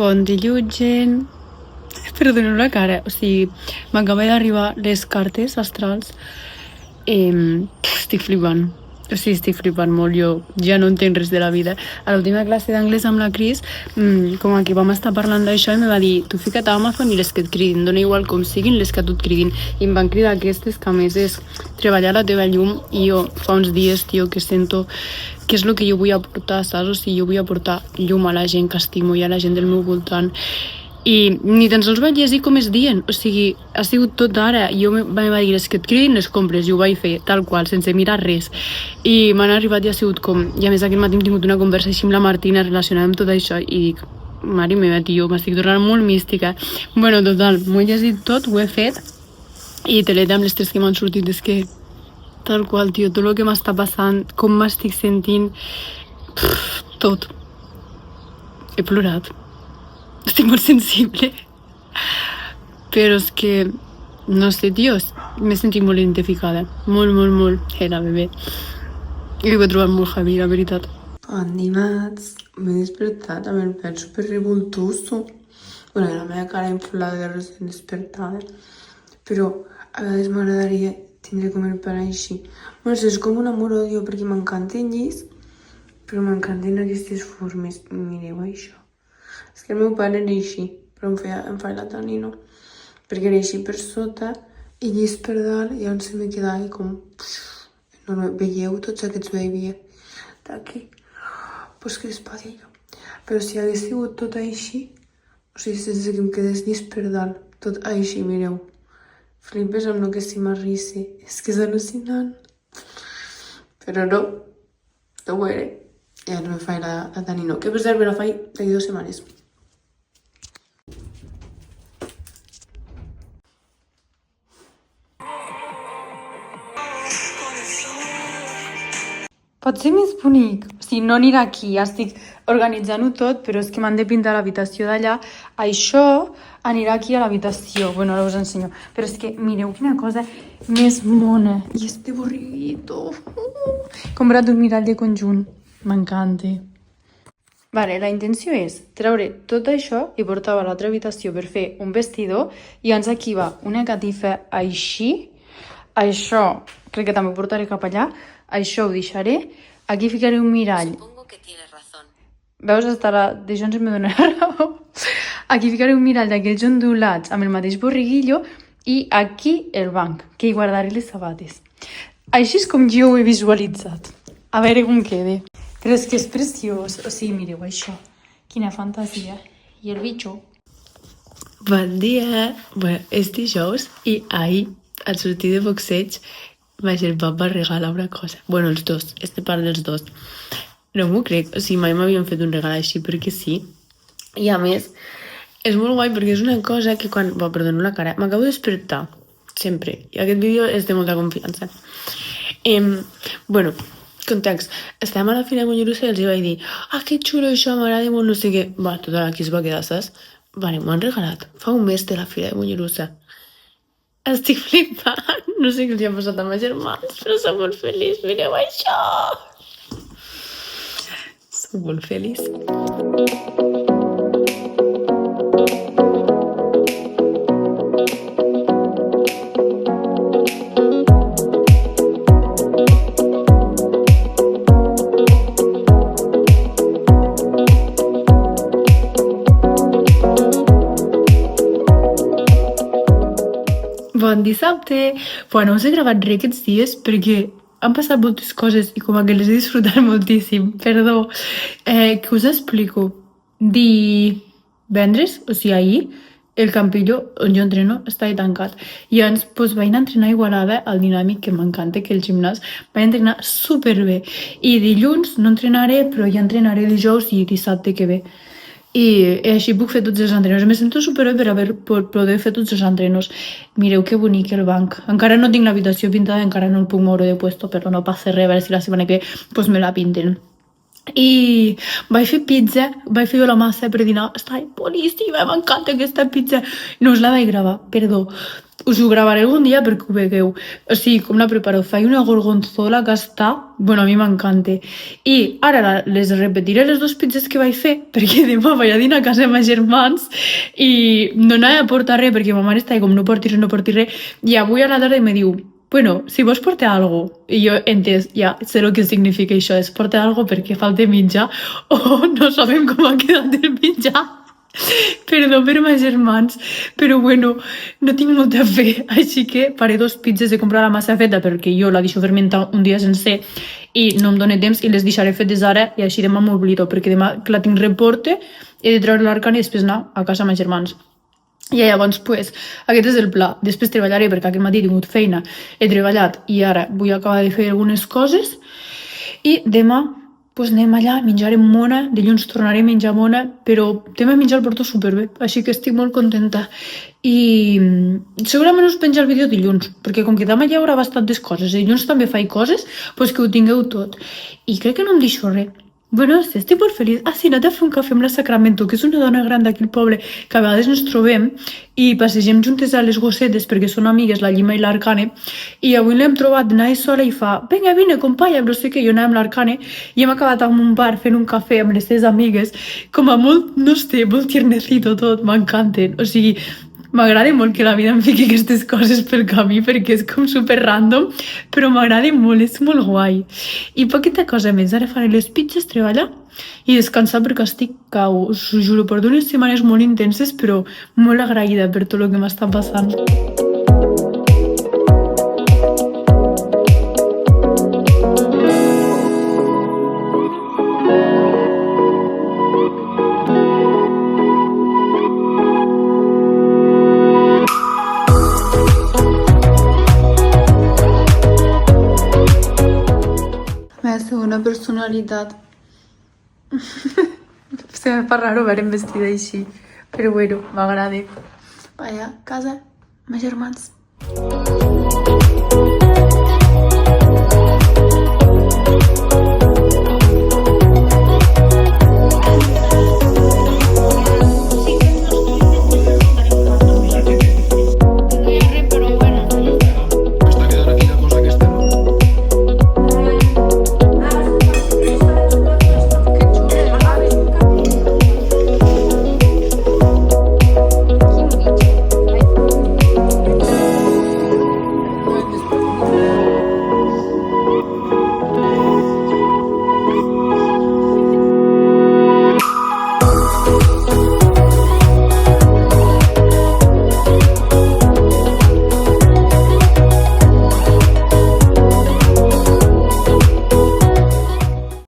Bon dilluns, gent. Perdoneu la cara, o sigui, m'acaba d'arribar les cartes astrals. Estic flipant. O sigui, estic flipant molt. Jo ja no entenc res de la vida. A l'última classe d'anglès amb la Cris, com que vam estar parlant d'això, i me va dir, tu fica't a Amazon i les que et cridin, dona igual com siguin, les que a tu et cridin. I em van cridar aquestes, que a més és treballar la teva llum, i jo fa uns dies, tio, que sento que és el que jo vull aportar, saps? O sigui, jo vull aportar llum a la gent que estimo i a la gent del meu voltant. I ni tan sols vaig llegir com es dient, o sigui, ha sigut tot ara. Jo em va dir, les que et cridin les compres, i ho vaig fer tal qual, sense mirar res. I m'han arribat i ha sigut com... I a més aquest matí hem tingut una conversa així amb la Martina relacionada amb tot això i dic, mare meva, tio, m'estic tornant molt mística. Bueno, total, m'ho he llegit tot, ho he fet i te l'he dit amb les tres que m'han sortit, és que tal qual, tio, tot el que m'està passant, com m'estic sentint, tot. He plorat. Estic molt sensible. Però és que, no sé, tio, m'he sentit molt identificada. Molt, molt, molt. Era bebè. I ho he trobat molt heavy, la veritat. Bon dimarts. M'he despertat amb el pèl super revoltoso. Bueno, la meva cara inflada de recent despertada. Però a vegades m'agradaria tindre com el pèl així. No sé, és com un amor-odio, perquè m'encanten llis, però m'encanten aquestes formes. Mireu això. És que el meu pare era així, però em fa la tanino. Perquè era així per sota i llis per dalt, i llavors se me quedava com... No, veieu tots aquests baby d'aquí? Pues que espadillo. Però si hagués sigut tot així, o sigui, sense que em quedés llis per dalt, tot així, mireu. Flipes amb el que si m'arrisse. És que és al·lucinant. Però no ho era. Ja no me faig la tanino. Que per cert me la faig d'aquí 2 setmanes. Pot ser més bonic. O sigui, no anirà aquí, ja estic organitzant-ho tot, però és que m'han de pintar l'habitació d'allà. Això anirà aquí a l'habitació. Bueno, ara us ensenyo. Però és que mireu quina cosa més mona. I este borriguito. He comprat un mirall de conjunt. M'encanta. Vale, la intenció és treure tot això i portar a l'altra habitació per fer un vestidor, i llavors aquí va una catifa així. Això crec que també ho portaré cap allà. Això ho deixaré. Aquí ficaré un mirall. Supongo que tienes razón. Veus? D'això ens me donarà raó. Aquí ficaré un mirall d'aquells ondulats amb el mateix borriguillo, i aquí el banc, que hi guardaré les sabates. Així és com jo ho he visualitzat. A veure com quede. Però és que és preciós. O sigui, mireu això. Quina fantasia. I el bitxo. Bon dia. Bueno, és dijous i ahir, al sortir de boxeig, vaig el pap va regalar una cosa. Bueno, els dos. Este part dels dos. No m'ho crec. O sigui, mai m'havien fet un regal així perquè sí. I a més, és molt guai perquè és una cosa que quan... Perdona la cara. M'acabo de despertar. Sempre. I aquest vídeo és de molta confiança. Bueno, context. Estàvem a la Fira de Mollerussa i els vaig dir, que xulo això, m'agrada molt, no sé què. Va, total, aquí es va quedar, saps? Vale, m'ho han regalat. Fa un mes de la Fira de Mollerussa. Estic flipant. No sé què els ha passat a meus germans, però soc molt feliç. Mireu això. Soc molt feliç. Bon dissabte! Bueno, no us he gravat res aquests dies perquè han passat moltes coses i com que les he disfrutat moltíssim. Perdó. Que us explico. Divendres, o sigui ahir, el campillo on jo entreno estava tancat. I llavors vaig anar a entrenar a Igualada al Dinàmic, que m'encanta, que el gimnàs. Vaig entrenar superbé. I dilluns no entrenaré, però ja entrenaré dijous i dissabte que ve. I així puc fer tots els entrenos. Me sento superbé per poder fer tots els entrenos. Mireu que bonic el banc. Encara no tinc l'habitació pintada, encara no el puc moure de puesto, però no passa res, a veure si la setmana que ve me la pinten. I vaig fer pizza, vaig fer la massa per dinar. Està boníssima, m'encanta aquesta pizza. No us la vaig gravar, perdó. us ho gravaré algun dia perquè ho vegueu. O sigui, com la preparo. Faig una gorgonzola que està... Bueno, a mi m'encanta. I ara les repetiré les 2 pizzas que vaig fer, perquè demà vaig a dinar a casa de meus germans i no anava a portar res, perquè ma mare estava com no portis res. I avui a la tarda me diu, bueno, si vols portar algo. I jo he entès, ja sé el que significa això, és portar algo perquè falta mitjà o no sabem com ha quedat el mitjà. Perdó per meus germans, però bueno, no tinc molta fe, així que faré 2 pizzas, he comprat la massa feta perquè jo la deixo fermentar un dia sencer i no em dóna temps i les deixaré fetes ara i així demà m'oblido, perquè demà que la tinc reporte he de treure l'arcana i després anar a casa amb meus germans. I llavors, pues, aquest és el pla. Després treballaré perquè aquest matí he tingut feina, he treballat i ara vull acabar de fer algunes coses i demà pues anem allà, menjarem mona, dilluns tornaré a menjar mona, però tema menjar el porto superbé, així que estic molt contenta. I segurament us penja el vídeo dilluns, perquè com que demà hi haurà bastantes coses, i dilluns també faig coses, pues que ho tingueu tot. I crec que no em deixo res. Bueno, sí, estic molt feliç. Ah, sí, he anat a fer un cafè amb la Sacramento, que és una dona gran d'aquí al poble, que a vegades ens trobem i passegem juntes a les gossetes perquè són amigues, la Llima i l'Arcane, i avui l'hem trobat anar sola i fa, vinga, vine, companya, no sé què, jo anava amb l'Arcane i hem acabat amb un bar fent un cafè amb les seves amigues, com a molt, no sé, molt tiernecito tot, m'encanten. O sigui, m'agrada molt que la vida em fiqui aquestes coses pel camí perquè és com super random, però m'agrada molt, és molt guai. I poqueta cosa més, ara faré les pizzas, treballar i descansar perquè estic cau. Us ho juro, per unes setmanes molt intenses, però molt agraïda per tot el que m'està passant. La segona personalitat. Se me fa raro veure vestida així, però bueno, m'agrada. Vaja, casa, meus germans.